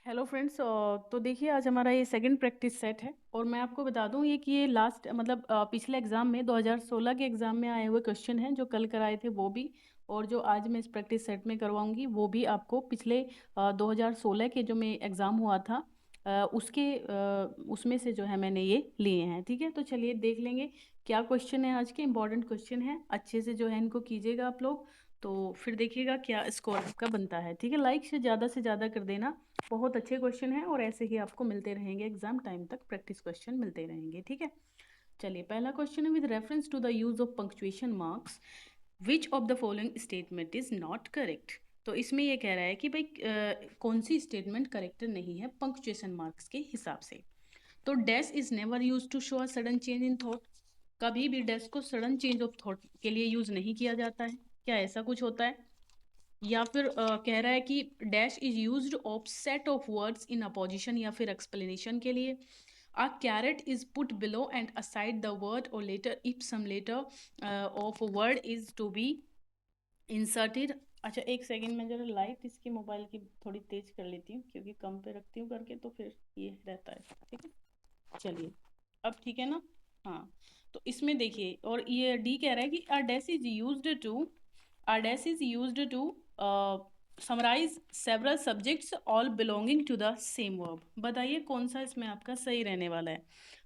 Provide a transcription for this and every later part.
Hello friends. तो देखिए आज हमारा ये सेकंड प्रैक्टिस सेट है और मैं आपको बता दूं ये कि ये लास्ट मतलब पिछले एग्जाम में 2016 के एग्जाम में आए हुए क्वेश्चन हैं जो कल कराए थे वो भी। और जो आज मैं इस प्रैक्टिस सेट में करवाऊंगी वो भी आपको पिछले 2016 के जो में एग्ज़ाम हुआ था उसमें से जो है मैंने ये लिए हैं। ठीक है, तो चलिए देख लेंगे क्या क्वेश्चन है। आज के इंपॉर्टेंट क्वेश्चन है, अच्छे से जो है इनको कीजिएगा आप लोग, तो फिर देखिएगा क्या स्कोर आपका बनता है। ठीक है, लाइक से ज़्यादा कर देना। बहुत अच्छे क्वेश्चन हैं और ऐसे ही आपको मिलते रहेंगे एग्जाम टाइम तक, प्रैक्टिस क्वेश्चन मिलते रहेंगे। ठीक है, चलिए पहला क्वेश्चन है, with reference to the use of punctuation marks which of the following statement is not correct. तो इसमें ये कह रहा है कि भाई कौन सी स्टेटमेंट करेक्ट नहीं है पंक्चुएशन मार्क्स के हिसाब से। तो dash is never use to show a sudden change in thought. कभी भी डैश को सडन चेंज ऑफ थॉट के लिए यूज नहीं किया जाता है। क्या ऐसा कुछ होता है? या फिर कह रहा है कि dash is used of set of words in apposition या फिर एक्सप्लेनेशन के लिए। A caret is put below and aside the word और letter if some letter of word is to be inserted. अच्छा एक सेकंड में जरा लाइट इसकी मोबाइल की थोड़ी तेज कर लेती हूँ क्योंकि कम पे रखती हूँ करके तो फिर ये रहता है। ठीक है, चलिए अब ठीक है ना। हाँ, तो इसमें देखिए और ये डी कह रहा है कि a dash is used to Ades is used to summarize several subjects all belonging to the same verb। बताइए कौन सा इसमें आपका सही रहने वाला है,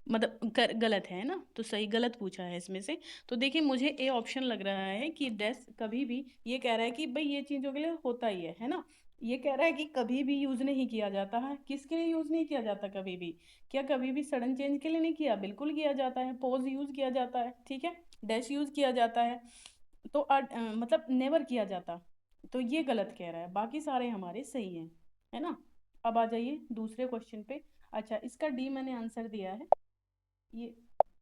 मतलब गलत है ना। तो सही गलत पूछा है इसमें से। तो देखिए मुझे ए ऑप्शन लग रहा है कि डेस कभी भी, ये कह रहा है कि भाई ये चीज़ों के लिए होता ही है ना। ये कह रहा है कि कभी भी यूज नहीं किया जाता है। किसके लिए यूज नहीं किया जाता कभी भी? क्या कभी भी सडन चेंज के लिए नहीं किया? बिल्कुल किया जाता है। पॉज यूज किया जाता है, ठीक है, डैश यूज किया जाता है। तो मतलब नेवर किया जाता। तो ये गलत कह रहा है, बाकी सारे हमारे सही हैं, है ना। अब आ जाइए दूसरे क्वेश्चन पे। अच्छा इसका डी मैंने आंसर दिया है, ये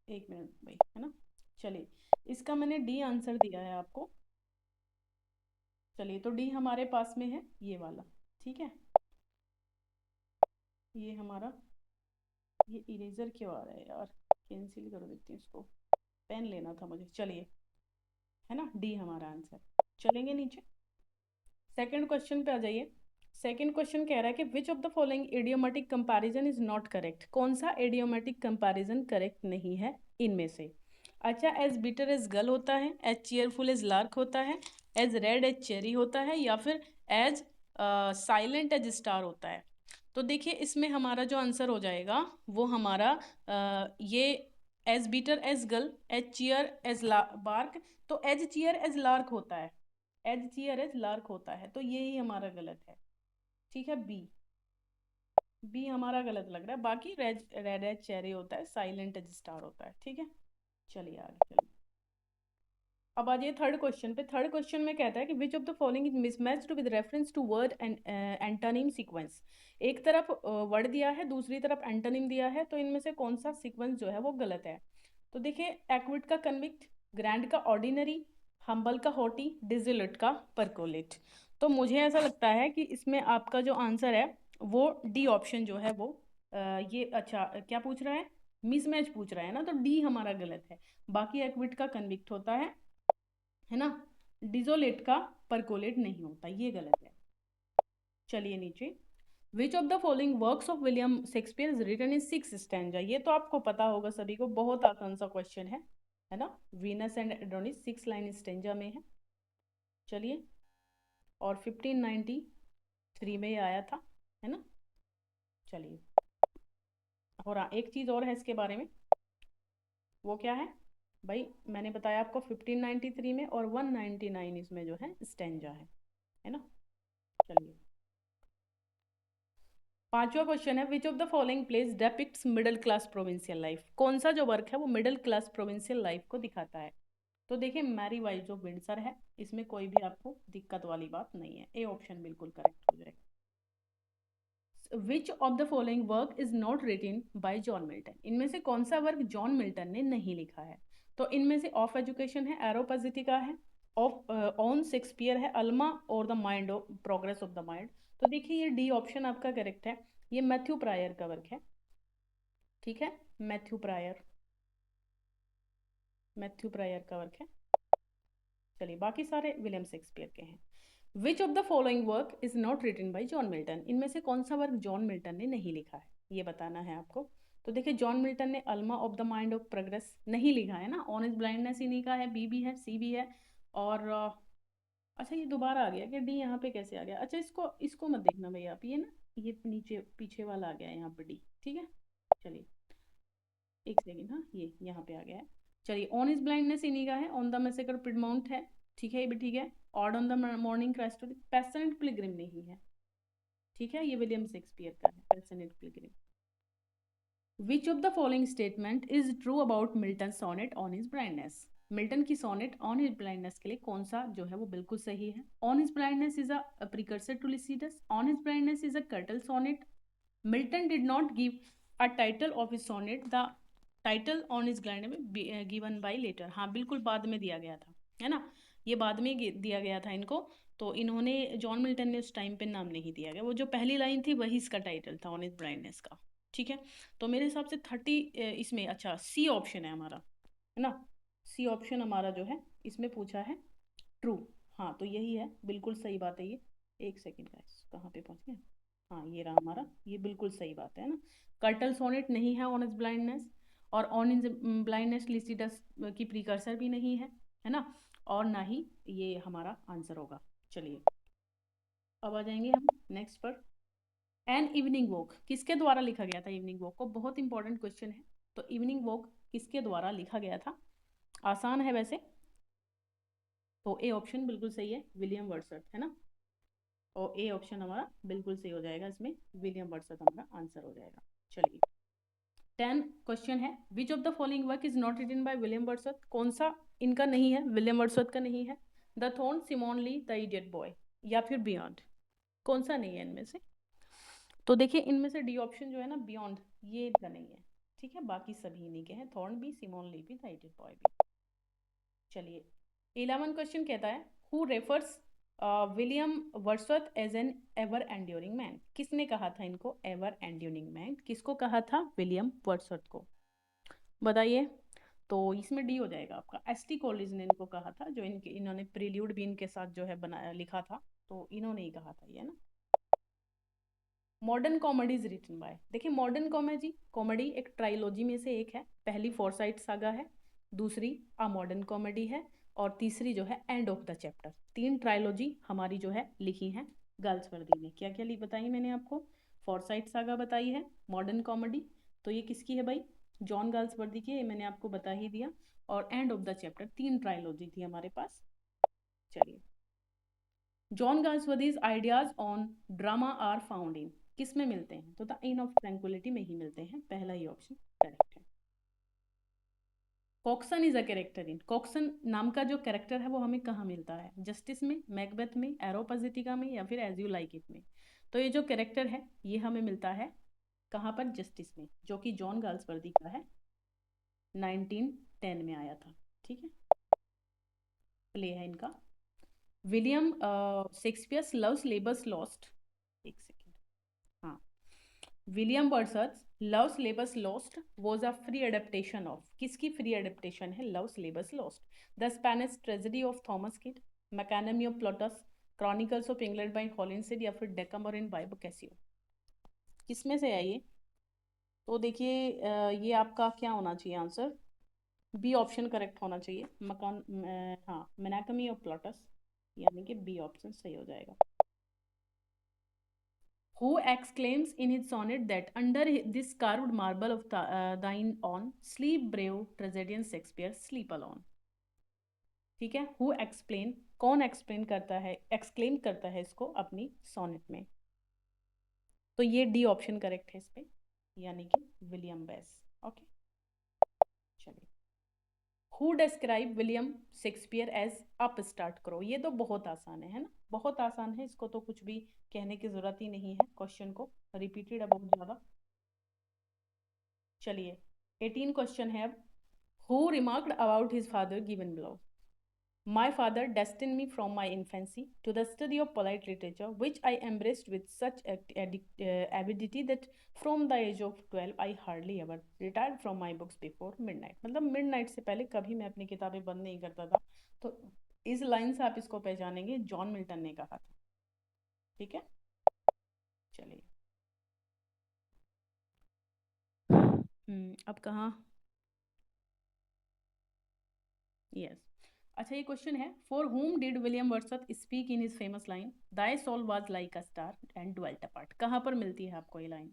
एक मिनट भाई, है ना। चलिए इसका मैंने डी आंसर दिया है आपको। चलिए तो डी हमारे पास में है ये वाला। ठीक है, ये हमारा, ये इरेजर क्यों आ रहा है यार, कैंसिल कर देती हूँ इसको, पेन लेना था मुझे। चलिए, है ना, डी हमारा आंसर। चलेंगे नीचे, सेकंड क्वेश्चन पे आ जाइए। सेकंड क्वेश्चन कह रहा है कि which of the following idiomatic comparison is not correct. कौन सा इडियोमेटिक कंपैरिजन करेक्ट नहीं है इनमें से? अच्छा, एज बिटर एज गल होता है, एज चेयरफुल एज लार्क होता है, एज रेड एज चेरी होता है, या फिर एज साइलेंट एज स्टार होता है। तो देखिए इसमें हमारा जो आंसर हो जाएगा वो हमारा ये एज बीटर एज गल, एज चीयर एज बार्क। तो एज चीयर एज लार्क होता है, एज चीयर एज लार्क होता है, तो यही हमारा गलत है। ठीक है, बी, बी हमारा गलत लग रहा है। बाकी रेड रेड एज चेरी होता है, साइलेंट एज स्टार होता है। ठीक है, चलिए आगे चलिए। अब आ जाइए थर्ड क्वेश्चन पे। थर्ड क्वेश्चन में कहता है कि which of the following is mismatched with reference to word and antonym sequence. एक तरफ वर्ड दिया है, दूसरी तरफ एंटोनिम दिया है, तो इनमें से कौन सा सीक्वेंस जो है वो गलत है? तो देखिए एक्विट का कन्विक्ट, ग्रैंड का ऑर्डिनरी, हम्बल का हॉटी, डिजिलेट का परकोलेट। तो मुझे ऐसा लगता है कि इसमें आपका जो आंसर है वो डी ऑप्शन जो है वो ये अच्छा क्या पूछ रहा है, मिसमैच पूछ रहा है ना, तो डी हमारा गलत है। बाकी एक्विट का कन्विक्ट होता है ना, डिजोलेट का परकोलेट नहीं होता, ये गलत है। चलिए नीचे, which of the following works of William Shakespeare is written in 6 stanza. ये तो आपको पता होगा सभी को, बहुत आसान सा क्वेश्चन है ना। Venus and Adonis 6 line stanza में है। चलिए, और 1593 में ये आया था, है ना। चलिए, और एक चीज और है इसके बारे में, वो क्या है भाई, मैंने बताया आपको 1593 में और 199 इसमें जो है स्टैंजा है ना। चलिए, पांचवा क्वेश्चन है, which of the following place depicts middle class provincial life. कौन सा जो वर्क है वो मिडिल क्लास प्रोविंशियल लाइफ को दिखाता है? तो देखिए मैरी वाइज ऑफ विंडसर है, इसमें कोई भी आपको दिक्कत वाली बात नहीं है, ए ऑप्शन बिल्कुल करेक्ट हो जाएगा। Which of the following work is not written by John Milton. इनमें से कौन सा वर्क जॉन मिल्टन ने नहीं लिखा है? तो इनमें से ऑफ एजुकेशन है, एरोपजिटिका है, ऑफ ऑन शेक्सपियर है, अल्मा और the mind of progress of the mind. तो देखिए ये डी ऑप्शन आपका करेक्ट है, ये मैथ्यू प्रायर का वर्क है। ठीक है, मैथ्यू प्रायर, मैथ्यू प्रायर का वर्क है। चलिए बाकी सारे विलियम शेक्सपियर के हैं। Which of the following work is not written by John Milton, इनमें से कौन सा वर्क जॉन मिल्टन ने नहीं लिखा है, ये बताना है आपको। तो देखिए जॉन मिल्टन ने alma of the mind of progress नहीं लिखा है ना, ऑन इज ब्लाइंडनेस इन्हीं का है, बी भी है, सी भी है, और अच्छा ये दोबारा आ गया कि डी यहाँ पे कैसे आ गया, अच्छा इसको इसको मत देखना भैया आप, ये ना ये नीचे पीछे वाला आ गया है यहाँ पे डी, ठीक है। चलिए एक सेकेंड, हाँ ये यहाँ पे आ गया है। चलिए ऑन इज ब्लाइंडनेस इन्हीं का है, ऑन द मैसेकर पिडमाउंट है, ठीक है ये भी ठीक है। Ode on the morning Christ, passionate pilgrim नहीं है, ठीक है, ये विलियम शेक्सपियर का है passionate pilgrim. Which of the following statement is true about Milton sonnet on his blindness, Milton की सोनेट ऑन हिज ब्लाइंडनेस के लिए कौन सा जो है वो बिल्कुल सही है। On his blindness is a precursor to Lycidas, on his blindness is a curtal sonnet, Milton did not give a title of his sonnet, the title on his blindness given by later, हाँ बिल्कुल बाद में दिया गया था, है ना, ये बाद में दिया गया था इनको, तो इन्होंने जॉन मिल्टन ने उस टाइम पे नाम नहीं दिया गया, वो जो पहली लाइन थी वही इसका टाइटल था ऑन हिज ब्लाइंडनेस का, ठीक है। तो मेरे हिसाब से 30 इसमें अच्छा सी ऑप्शन है हमारा, है ना, सी ऑप्शन हमारा जो है इसमें पूछा है ट्रू, हाँ तो यही है, बिल्कुल सही बात है ये। एक सेकेंड का कहाँ पे पहुँच गया, हाँ ये रहा हमारा, ये बिल्कुल सही बात है ना, कर्टल सोनेट नहीं है ऑन इज ब्लाइंडनेस, और ऑन इज ब्लाइंडनेस लिसिडस की प्रीकर्सर भी नहीं है ना, और ना ही ये हमारा आंसर होगा। चलिए अब आ जाएंगे हम नेक्स्ट पर। एन इवनिंग वॉक किसके द्वारा लिखा गया था, इवनिंग वॉक को, बहुत इंपॉर्टेंट क्वेश्चन है। तो इवनिंग वॉक किसके द्वारा लिखा गया था, आसान है वैसे, तो ए ऑप्शन बिल्कुल सही है, विलियम वर्ड्सवर्थ, है ना, और ए ऑप्शन हमारा बिल्कुल सही हो जाएगा, इसमें विलियम वर्ड्सवर्थ हमारा आंसर हो जाएगा। चलिए 10 क्वेश्चन है, which of the following work is not written by William Wordsworth, कौन सा इनका नहीं है, विलियम वर्ड्सवर्थ का नहीं है। The thorn, Simon Lee, the idiot boy, या फिर बियॉन्ड, कौन सा नहीं है इनमें से। तो देखिए इनमें से डी ऑप्शन जो है ना बियॉन्ड, ये इनका नहीं है, ठीक है, बाकी सभी इन्हीं के हैं, थॉर्न भी, सिमोन ली भी, द इडियट बॉय भी। चलिए 11 क्वेश्चन कहता है, who refers William Wordsworth as an ever enduring man, किसने कहा था इनको एवर एंड्योरिंग मैन, किसको कहा था, विलियम वर्ड्सवर्थ को, बताइए। तो इसमें डी हो जाएगा आपका, एस.टी. कॉलेज ने इनको कहा था, जो इन्होंने प्रील्यूड भी इनके साथ जो है बनाया लिखा था, तो इन्होंने ही कहा था ये ना। Modern comedy is written by, देखिए मॉडर्न कॉमेडी कॉमेडी एक ट्राइलॉजी में से एक है, पहली फोरसाइट सागा है, दूसरी अ मॉडर्न कॉमेडी है, और तीसरी जो है एंड ऑफ द चैप्टर, तीन ट्राइलॉजी हमारी जो है लिखी है गाल्सवर्दी ने। क्या क्या बताई मैंने आपको, फोरसाइट सागा बताई है, मॉडर्न कॉमेडी तो ये किसकी है भाई, जॉन गाल्सवर्दी की, ये मैंने आपको बता ही दिया, और एंड ऑफ द चैप्टर, तीन ट्राइलॉजी थी हमारे पास। चलिए John Galsworthy's ideas on drama are found in, किस में मिलते हैं, तो द इन ऑफ ट्रैंक्विलिटी में ही मिलते हैं, पहला ही ऑप्शन करेक्ट है। Coxon is a character in, Coxon नाम का जो कैरेक्टर है वो हमें कहाँ मिलता है, जस्टिस में, मैकबेथ में, एरोपाजिटिका में, या फिर एज यू लाइक इट में। तो ये जो कैरेक्टर है ये हमें मिलता है कहाँ पर, जस्टिस में, जो कि जॉन गाल्सवर्दी का है, 1910 में आया था, ठीक है, प्ले है इनका। William Shakespeare love's labour's lost, एक सेकेंड, हाँ, William Wordsworth love's labour's lost was a free adaptation of, किसकी फ्री एडेप्टेशन है, love's labour's lost, the Spanish tragedy of Thomas Kyd, Menaechmi of Plautus, chronicles of England by Holinshed, या फिर डेकामरन bye बोकासियो, किसमें से है ये। तो देखिए ये आपका क्या होना चाहिए आंसर, बी ऑप्शन करेक्ट होना चाहिए, मकान, हाँ मैनाटमी ऑफ प्लोटस, यानी कि बी ऑप्शन सही हो जाएगा। Who exclaims in his sonnet that under this carved marble of thine own, sleep brave tragedian Shakespeare, sleep alone, ठीक है, हु एक्सप्लेन, कौन एक्सप्लेन करता है, एक्सक्लेम करता है इसको अपनी सोनेट में, तो ये डी ऑप्शन करेक्ट है इस पे, यानी कि विलियम बेस, ओके। चलिए who describe William Shakespeare as upstart करो, ये तो बहुत आसान है ना, बहुत आसान है, इसको तो कुछ भी कहने की जरूरत ही नहीं है, क्वेश्चन को रिपीटेड है बहुत ज्यादा। चलिए 18 क्वेश्चन है अब, who remarked about his father given below, my father destined me from my infancy to the study of polite literature, which I embraced with such avidity that from the age of 12 I hardly ever retired from my books before midnight, मतलब midnight से पहले कभी मैं अपनी किताबें बंद नहीं करता था। तो इस लाइन से आप इसको पहचानेंगे, जॉन मिल्टन ने कहा था, ठीक है, चलिए। अब कहाँ, यस। अच्छा, ये क्वेश्चन है, for whom did William Wordsworth speak in his famous line thy soul was like a star and dwelt apart. कहाँ पर मिलती है आपको ये लाइन?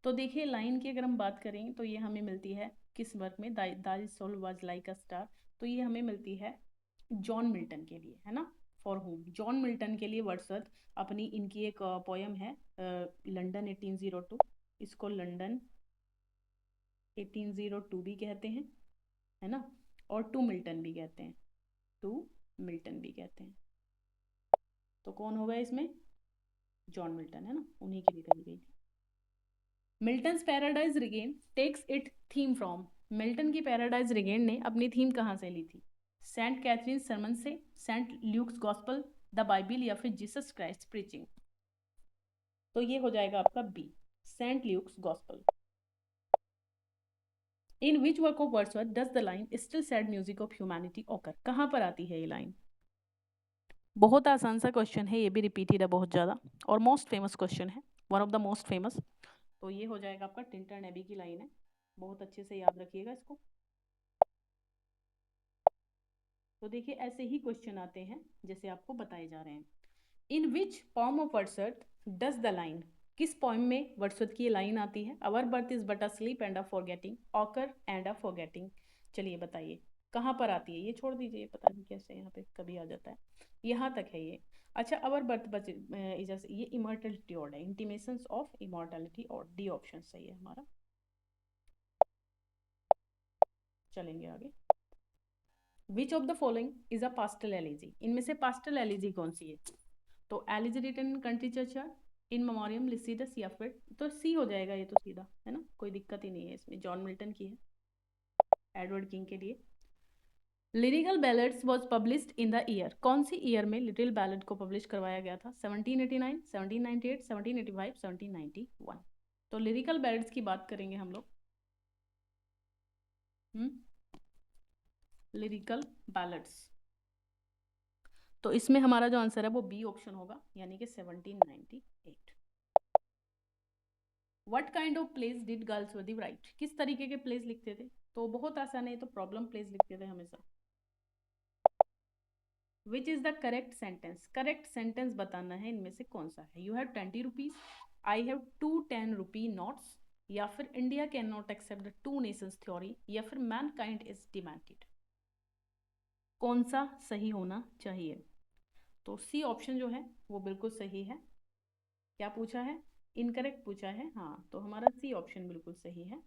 तो देखिए, लाइन की अगर हम बात करें तो ये हमें मिलती है किस वर्क में, thy soul was like a star. तो ये हमें मिलती है जॉन मिल्टन के लिए, है ना। फॉर होम जॉन मिल्टन के लिए वर्ड्सवर्थ अपनी, इनकी एक पोयम है लंदन 1802, इसको लंदन 1802 भी कहते हैं, है ना, और टू मिल्टन भी कहते हैं, टू मिल्टन भी कहते हैं। तो कौन होगा इसमें? जॉन मिल्टन, है ना, उन्हीं की लिखी गई थी। Milton's paradise regain takes it theme from, Milton की पैराडाइज रिगेन ने अपनी थीम कहाँ से ली थी? सेंट कैथरीन सरमन से, saint Luke's gospel, the Bible, या फिर जीसस क्राइस्ट प्रीचिंग। तो ये हो जाएगा आपका B, saint Luke's gospel. In which work of Wordsworth does the line still sad music of humanity occur, कहाँ पर आती है ये लाइन? बहुत आसान सा क्वेश्चन है, ये भी रिपीटेड है बहुत ज़्यादा, और मोस्ट फेमस क्वेश्चन है, one of the most famous. तो ये हो जाएगा आपका टिंटन एबी की लाइन है, बहुत अच्छे से याद रखिएगा इसको। तो देखिए, ऐसे ही क्वेश्चन आते हैं जैसे आपको बताए जा रहे हैं। In which poem of Wordsworth does the line, किस पॉइम में वर्ड्सवर्थ की ये लाइन आती है? Our birth is but a sleep and a forgetting, ऑकर एंड अ फॉरगेटिंग। चलिए बताइए कहाँ पर आती है? ये छोड़ दीजिए, पता नहीं कैसे यहाँ पे कभी आ जाता है, यहाँ तक है ये। अच्छा, अवर बर्थ बच ये इमॉर्टलिटी ऑर्ड है, intimations of immortality ode, D option सही है हमारा। चलेंगे आगे। Which of the following is a pastoral elegy, इनमें से पास्टल एलिजी कौन सी है? तो elegy written in country churchyard, in memoriam Lycidas, या फिर तो सी हो जाएगा ये तो सीधा, है ना, कोई दिक्कत ही नहीं है इसमें, जॉन मिल्टन की है, एडवर्ड किंग के लिए। Lyrical ballads was published in the year, कौन सी ईयर में लिटिल बैलेड को पब्लिश करवाया गया था? 1789, 1798, 1785, 1791। तो लिरिकल बैलेड्स की बात करेंगे हम लोग। लिरिकल बैलेड्स, तो इसमें हमारा जो आंसर है वो बी ऑप्शन होगा, यानी कि 1798। What kind of place did Galsworthy right, किस तरीके के प्लेस लिखते थे? तो बहुत आसान है, तो प्रॉब्लम प्लेस लिखते थे हमेशा। Which is the correct sentence, correct sentence बताना है इनमें से कौन सा है। You have 20 rupees, I have 2 10 rupee notes, या फिर India can not accept the two nations theory, या फिर मैनकाइंड इज डिमेंटेड। कौन सा सही होना चाहिए? तो सी ऑप्शन जो है वो बिल्कुल सही है। क्या पूछा है? इनकरेक्ट पूछा है, हाँ, तो हमारा सी ऑप्शन बिल्कुल सही है।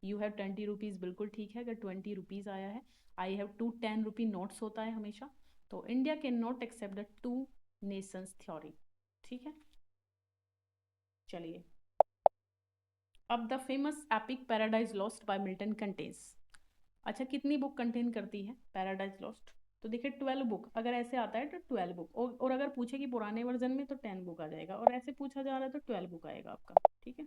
यू हैव 20 रुपीज़ बिल्कुल ठीक है, अगर 20 रुपीज़ आया है। आई हैव 2 10 रुपी नोट्स होता है हमेशा, तो India can not accept the two nations theory, ठीक है। चलिए, अब the famous epic paradise lost by Milton contains, अच्छा कितनी बुक कंटेन करती है पैराडाइज लॉस्ट? तो देखिए 12 बुक, अगर ऐसे आता है तो 12 बुक, और अगर पूछे कि पुराने वर्जन में तो 10 बुक आ जाएगा, और ऐसे पूछा जा रहा है तो 12 बुक आएगा आपका, ठीक है,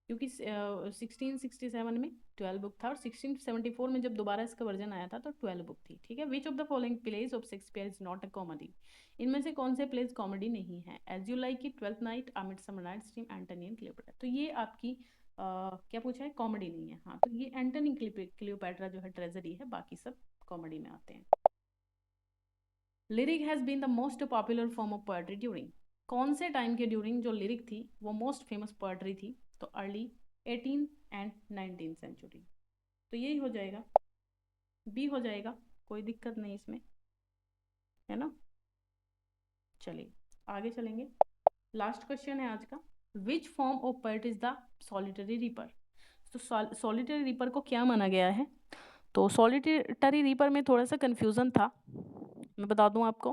क्योंकि 1667 में 12 बुक था, और 1674 में जब दोबारा इसका वर्जन आया था तो 12 बुक थी, ठीक है। Which of the following plays of Shakespeare is not a comedy, इनमें से कौन से प्लेस कॉमेडी नहीं है? As you like it, twelfth night, a midsummer night's dream, Antony and Cleopatra. तो ये आपकी क्या पूछा है? कॉमेडी नहीं है, हाँ, तो ये एंटनी क्लियोपेट्रा जो है ट्रेजेडी है, बाकी सब कॉमेडी में आते हैं। Lyric has been the most popular form of poetry during, कौन से टाइम के ड्यूरिंग जो लिरिक थी वो मोस्ट फेमस पोएट्री थी? तो अर्ली 18 एंड 19 सेंचुरी, तो यही हो जाएगा, बी हो जाएगा, कोई दिक्कत नहीं इसमें, है ना। चलिए आगे चलेंगे, लास्ट क्वेश्चन है आज का। Which form of poet is the solitary reaper, तो सॉलिटरी रीपर को क्या माना गया है? तो सॉलिटरी रीपर में थोड़ा सा कंफ्यूजन था, मैं बता दूं आपको,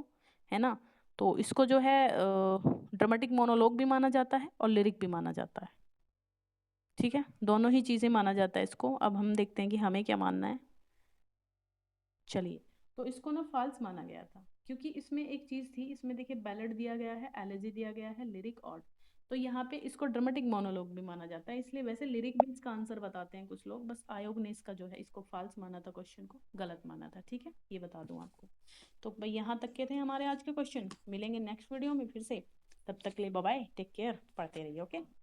है ना। तो इसको जो है ड्रामेटिक मोनोलॉग भी माना जाता है और लिरिक भी माना जाता है, ठीक है, दोनों ही चीज़ें माना जाता है इसको। अब हम देखते हैं कि हमें क्या मानना है। चलिए, तो इसको ना फॉल्स माना गया था, क्योंकि इसमें एक चीज थी, इसमें देखिए बैलेड दिया गया है, एलेजी दिया गया है, लिरिक ऑड, तो यहाँ पे इसको ड्रामेटिक मोनोलॉग भी माना जाता है, इसलिए वैसे लिरिक भी इसका आंसर बताते हैं कुछ लोग, बस आयोग ने इसका जो है इसको फॉल्स माना था, क्वेश्चन को गलत माना था। ठीक है, ये बता दूं आपको। तो भाई यहाँ तक के थे हमारे आज के क्वेश्चन, मिलेंगे नेक्स्ट वीडियो में फिर से, तब तक के लिए बाय बाय, टेक केयर, पढ़ते रहिए, ओके।